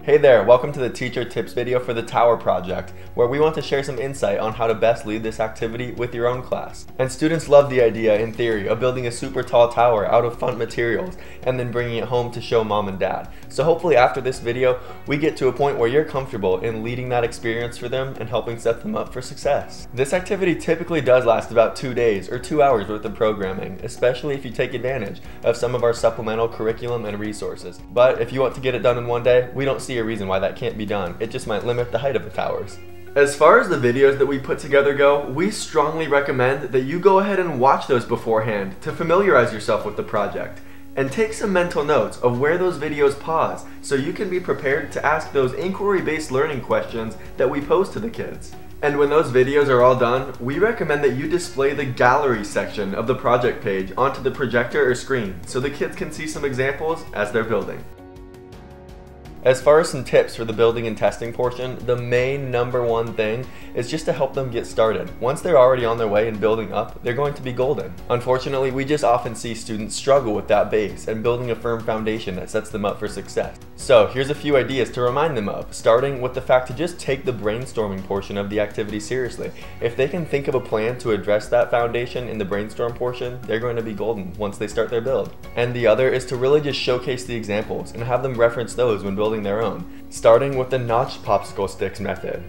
Hey there, welcome to the teacher tips video for the Tower project, where we want to share some insight on how to best lead this activity with your own class. And students love the idea, in theory, of building a super tall tower out of fun materials and then bringing it home to show mom and dad. So hopefully after this video, we get to a point where you're comfortable in leading that experience for them and helping set them up for success. This activity typically does last about 2 days or 2 hours worth of programming, especially if you take advantage of some of our supplemental curriculum and resources. But if you want to get it done in one day, we don't see a reason why that can't be done. It just might limit the height of the towers. As far as the videos that we put together go, we strongly recommend that you go ahead and watch those beforehand to familiarize yourself with the project. And take some mental notes of where those videos pause so you can be prepared to ask those inquiry-based learning questions that we pose to the kids. And when those videos are all done, we recommend that you display the gallery section of the project page onto the projector or screen so the kids can see some examples as they're building. As far as some tips for the building and testing portion, the main number one thing is just to help them get started. Once they're already on their way and building up, they're going to be golden. Unfortunately, we just often see students struggle with that base and building a firm foundation that sets them up for success. So here's a few ideas to remind them of, starting with the fact to just take the brainstorming portion of the activity seriously. If they can think of a plan to address that foundation in the brainstorm portion, they're going to be golden once they start their build. And the other is to really just showcase the examples and have them reference those when building their own, starting with the notched popsicle sticks method.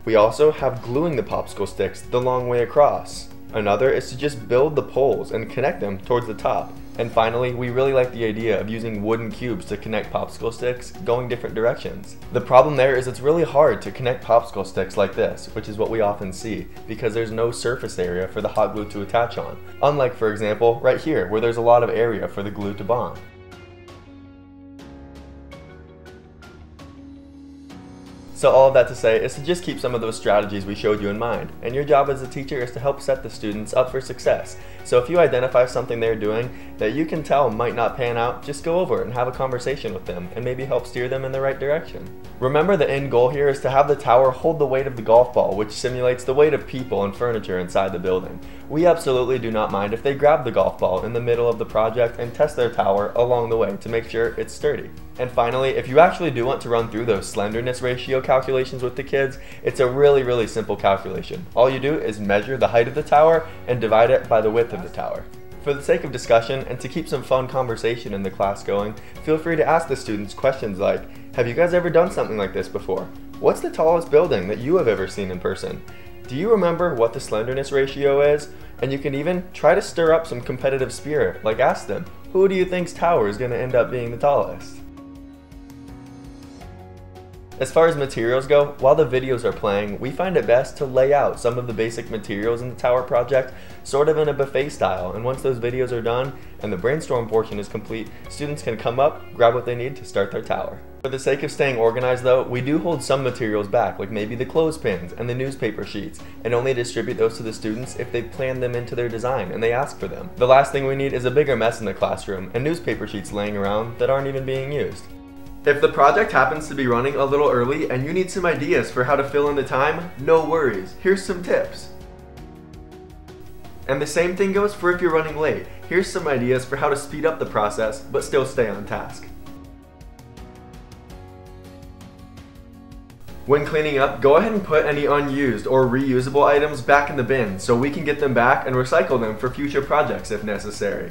We also have gluing the popsicle sticks the long way across. Another is to just build the poles and connect them towards the top. And finally, we really like the idea of using wooden cubes to connect popsicle sticks going different directions. The problem there is it's really hard to connect popsicle sticks like this, which is what we often see, because there's no surface area for the hot glue to attach on. Unlike, for example, right here, where there's a lot of area for the glue to bond. So all of that to say is to just keep some of those strategies we showed you in mind, and your job as a teacher is to help set the students up for success. So if you identify something they're doing that you can tell might not pan out, just go over it and have a conversation with them and maybe help steer them in the right direction. Remember, the end goal here is to have the tower hold the weight of the golf ball, which simulates the weight of people and furniture inside the building. We absolutely do not mind if they grab the golf ball in the middle of the project and test their tower along the way to make sure it's sturdy. And finally, if you actually do want to run through those slenderness ratio calculations with the kids, it's a really simple calculation. All you do is measure the height of the tower and divide it by the width of the tower. For the sake of discussion and to keep some fun conversation in the class going, feel free to ask the students questions like, have you guys ever done something like this before? What's the tallest building that you have ever seen in person? Do you remember what the slenderness ratio is? And you can even try to stir up some competitive spirit, like ask them, who do you think's tower is going to end up being the tallest? As far as materials go, while the videos are playing, we find it best to lay out some of the basic materials in the tower project sort of in a buffet style, and once those videos are done and the brainstorm portion is complete, students can come up, grab what they need to start their tower. For the sake of staying organized though, we do hold some materials back, like maybe the clothespins and the newspaper sheets, and only distribute those to the students if they plan them into their design and they ask for them. The last thing we need is a bigger mess in the classroom and newspaper sheets laying around that aren't even being used. If the project happens to be running a little early and you need some ideas for how to fill in the time, no worries, here's some tips. And the same thing goes for if you're running late. Here's some ideas for how to speed up the process but still stay on task. When cleaning up, go ahead and put any unused or reusable items back in the bin so we can get them back and recycle them for future projects if necessary.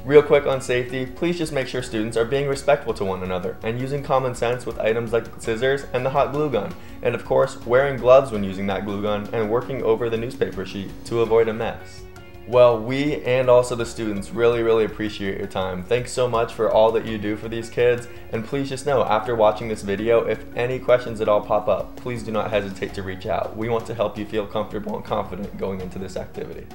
Real quick on safety, please just make sure students are being respectful to one another and using common sense with items like scissors and the hot glue gun. And of course, wearing gloves when using that glue gun and working over the newspaper sheet to avoid a mess. Well, we and also the students really appreciate your time. Thanks so much for all that you do for these kids, and please just know after watching this video, if any questions at all pop up, please do not hesitate to reach out. We want to help you feel comfortable and confident going into this activity.